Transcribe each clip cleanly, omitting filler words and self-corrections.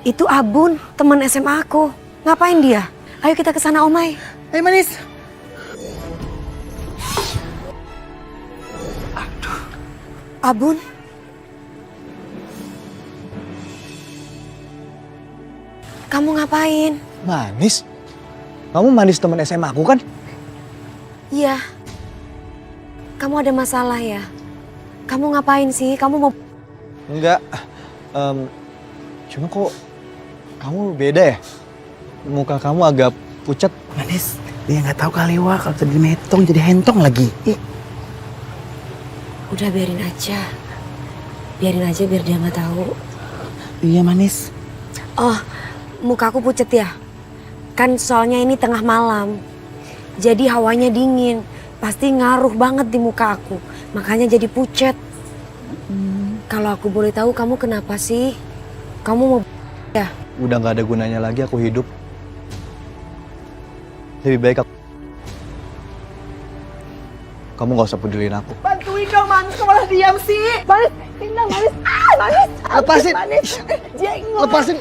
Itu Abun, teman SMA aku. Ngapain dia? Ayo kita ke sana, Omai. Ayo manis. Abun. Kamu ngapain? Manis? Kamu Manis teman SMA aku kan? Iya. Kamu ada masalah ya? Kamu ngapain sih? Kamu mau... Enggak. Cuma kok kamu beda ya? Muka kamu agak pucat. Manis, dia nggak tahu kali wah kalau jadi metong jadi hentong lagi. Udah biarin aja. Biarin aja biar dia nggak tahu. Iya manis. Oh, muka aku pucet ya? Kan soalnya ini tengah malam. Jadi hawanya dingin. Pasti ngaruh banget di muka aku. Makanya jadi pucet. Kalau aku boleh tahu kamu kenapa sih? Kamu mau ya? Udah nggak ada gunanya lagi aku hidup. Lebih baik kamu nggak usah pedulin aku. Bantuin dong Manis, kok malah diam sih? Manis, tinggal Manis. Manis. Lepasin. Manis. Jengol. Lepasin.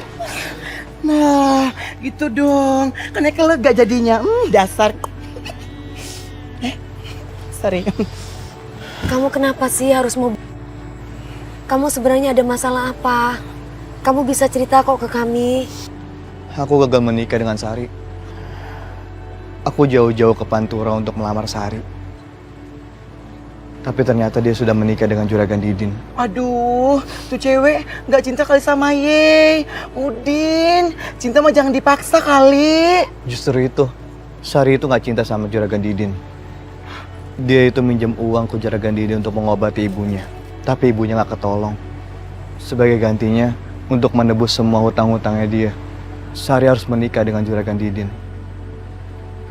Nah, gitu dong. Kan lega jadinya. Dasar. Sorry. Kamu kenapa sih harus mau... Kamu sebenarnya ada masalah apa? Kamu bisa cerita kok ke kami. Aku gagal menikah dengan Sari. Aku jauh-jauh ke Pantura untuk melamar Sari. Tapi ternyata dia sudah menikah dengan Juragan Didin. Aduh, tuh cewek nggak cinta kali sama Ye. Udin, cinta mah jangan dipaksa kali. Justru itu, Sari itu nggak cinta sama Juragan Didin. Dia itu minjem uang ke Juragan Didin untuk mengobati ibunya. Tapi ibunya nggak ketolong. Sebagai gantinya, untuk menebus semua hutang-hutangnya dia, Sari harus menikah dengan Juragan Didin.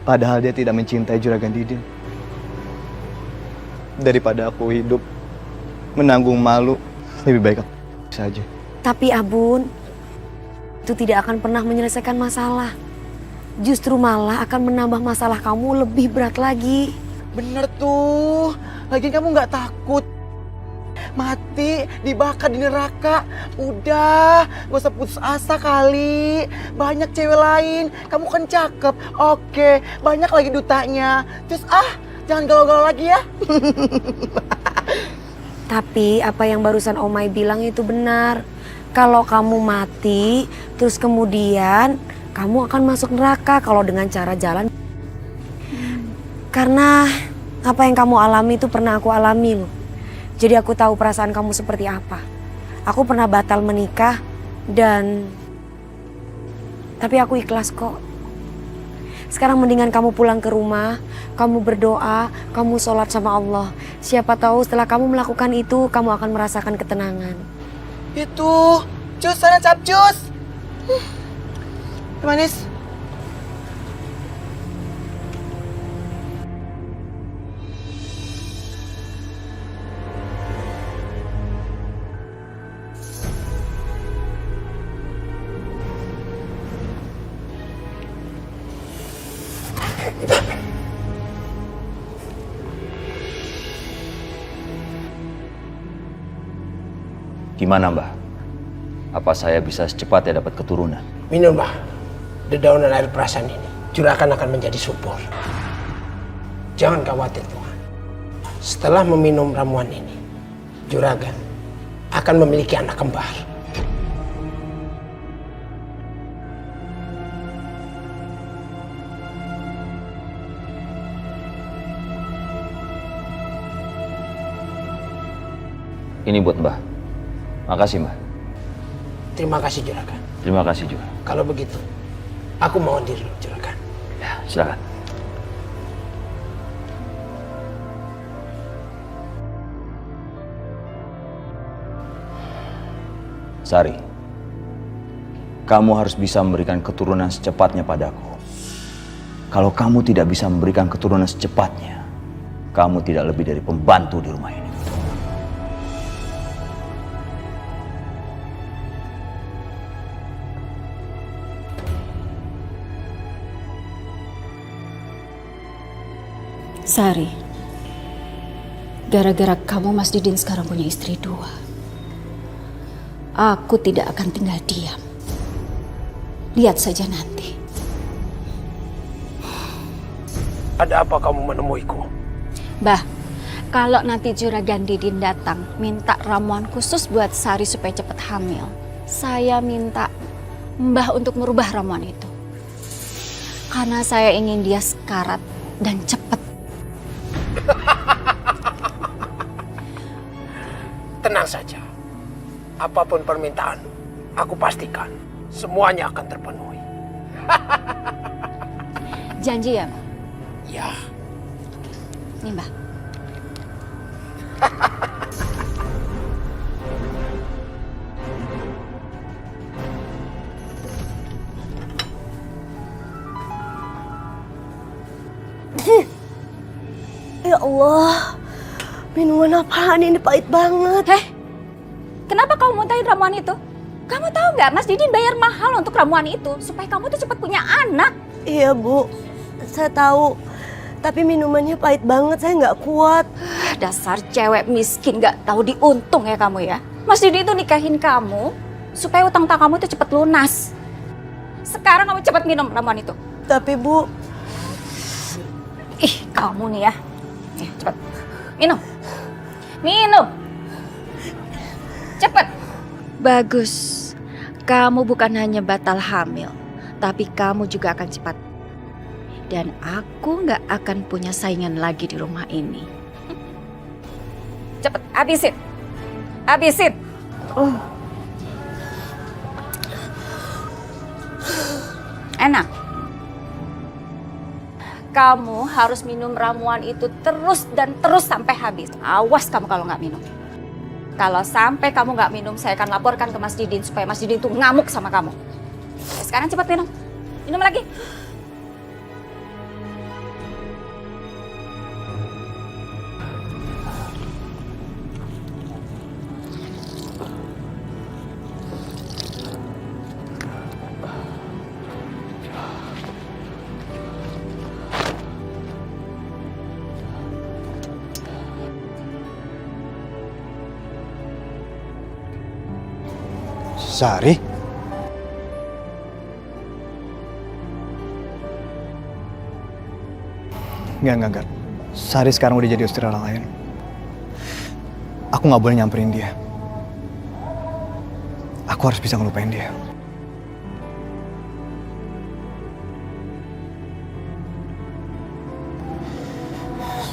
Padahal dia tidak mencintai Juragan Didin. Daripada aku hidup menanggung malu, lebih baik aku saja. Tapi Abun, itu tidak akan pernah menyelesaikan masalah. Justru malah akan menambah masalah kamu lebih berat lagi. Bener tuh, lagian kamu nggak takut mati dibakar di neraka. Udah, gak usah putus asa kali. Banyak cewek lain, kamu kan cakep. Oke, banyak lagi dutanya. Terus jangan galau-galau lagi ya. Tapi apa yang barusan Omai bilang itu benar. Kalau kamu mati, terus kemudian kamu akan masuk neraka kalau dengan cara jalan. Karena apa yang kamu alami itu pernah aku alami loh. Jadi aku tahu perasaan kamu seperti apa. Aku pernah batal menikah tapi aku ikhlas kok. Sekarang mendingan kamu pulang ke rumah, kamu berdoa, kamu sholat sama Allah. Siapa tahu setelah kamu melakukan itu, kamu akan merasakan ketenangan. Itu, cus sana capcus. Manis. Gimana Mbah? Apa saya bisa secepatnya dapat keturunan? Minum Mbah, dedaunan air perasan ini. Juragan akan menjadi subur. Jangan khawatir Tuhan. Setelah meminum ramuan ini, Juragan akan memiliki anak kembar. Ini buat Mbah. Makasih Mbah. Terima kasih Juragan. Terima kasih juga. Kalau begitu, aku mohon diri dulu Juragan. Ya, silakan. Sari, kamu harus bisa memberikan keturunan secepatnya padaku. Kalau kamu tidak bisa memberikan keturunan secepatnya, kamu tidak lebih dari pembantu di rumah ini. Sari, gara-gara kamu Mas Didin sekarang punya istri dua. Aku tidak akan tinggal diam. Lihat saja nanti. Ada apa kamu menemuiku? Mbah, kalau nanti Juragan Didin datang minta ramuan khusus buat Sari supaya cepat hamil, saya minta Mbah untuk merubah ramuan itu. Karena saya ingin dia sekarat dan cepat. Tenang saja. Apapun permintaan, aku pastikan semuanya akan terpenuhi. Janji ya, Mbah? Ya. Nih, Mbah. Ya Allah, minuman apaan ini pahit banget. Kenapa kamu muntahin ramuan itu? Kamu tahu nggak, Mas Didin bayar mahal untuk ramuan itu supaya kamu tuh cepat punya anak. Iya Bu, saya tahu. Tapi minumannya pahit banget, saya nggak kuat. Dasar cewek miskin nggak tahu diuntung ya kamu ya. Mas Didin itu nikahin kamu supaya utang-utang kamu itu cepat lunas. Sekarang kamu cepat minum ramuan itu. Tapi Bu, Ih, kamu nih ya. Ya, cepat. Minum. Minum. Cepat. Bagus. Kamu bukan hanya batal hamil, tapi kamu juga akan cepat. Dan aku nggak akan punya saingan lagi di rumah ini. Cepet, habisin. Habisin. Enak. Kamu harus minum ramuan itu terus dan terus sampai habis. Awas kamu kalau nggak minum. Kalau sampai kamu nggak minum, saya akan laporkan ke Mas Didin supaya Mas Didin itu ngamuk sama kamu. Sekarang cepat minum. Minum lagi. Sari? Enggak. Sari sekarang udah jadi istri orang lain. Aku nggak boleh nyamperin dia. Aku harus bisa ngelupain dia.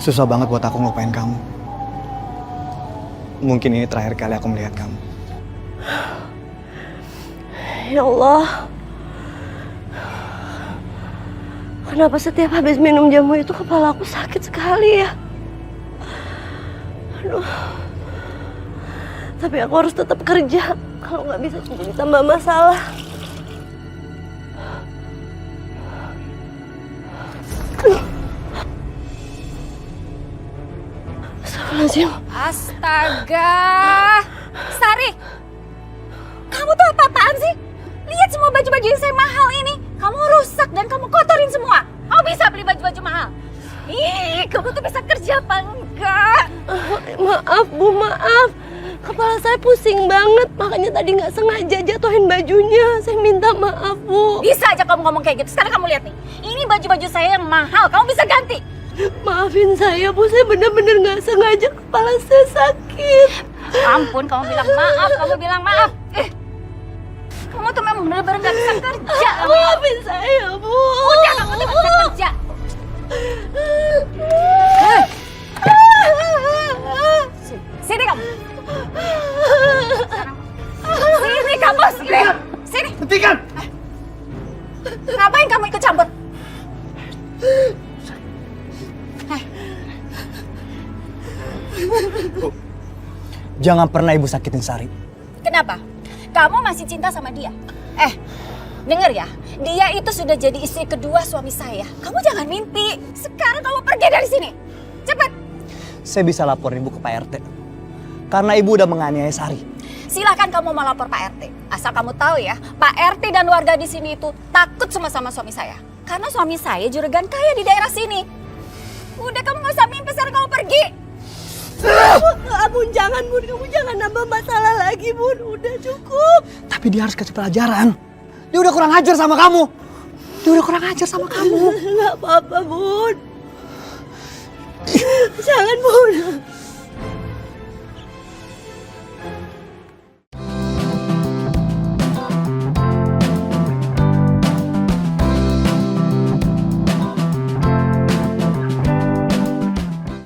Susah banget buat aku ngelupain kamu. Mungkin ini terakhir kali aku melihat kamu. ya Allah. Kenapa setiap habis minum jamu itu kepala aku sakit sekali ya? Aduh. Tapi aku harus tetap kerja. Kalau nggak bisa jadi tambah masalah. Astagfirullahaladzim. Astaga. Sari. Kamu tuh apa-apaan sih? Lihat semua baju-baju yang saya mahal ini. Kamu rusak dan kamu kotorin semua. Kamu bisa beli baju-baju mahal. Ih, kamu tuh bisa kerja apa enggak? Maaf Bu, maaf. Kepala saya pusing banget. Makanya tadi nggak sengaja jatuhin bajunya. Saya minta maaf Bu. Bisa aja kamu ngomong kayak gitu. Sekarang kamu lihat nih. Ini baju-baju saya yang mahal. Kamu bisa ganti. Maafin saya Bu, saya benar-benar nggak sengaja. Kepala saya sakit. Ampun, kamu bilang maaf. Kamu bilang maaf. Kamu tuh memang benar-benar nggak bisa kerja. Maafin saya Bu. Udah, kamu tuh nggak bisa kerja. Sini kamu. Sini kamu, sini. Sini. Hentikan! Ngapain kamu ikut campur? Jangan pernah ibu sakitin Sari. Kenapa? Kamu masih cinta sama dia? Denger ya, dia itu sudah jadi istri kedua suami saya. Kamu jangan mimpi. Sekarang kamu pergi dari sini. Cepat. Saya bisa laporin ibu ke Pak RT. Karena ibu udah menganiaya Sari. Silahkan kamu mau lapor Pak RT. Asal kamu tahu ya, Pak RT dan warga di sini itu takut sama suami saya. Karena suami saya juragan kaya di daerah sini. Udah, kamu gak usah mimpi, sekarang kamu pergi. Bun, jangan Bun, kamu jangan nambah masalah lagi Bun. Udah cukup. Tapi dia harus kasih pelajaran. Dia udah kurang ajar sama kamu. Dia udah kurang ajar sama kamu. Nggak apa-apa, Bun. Jangan, Bun.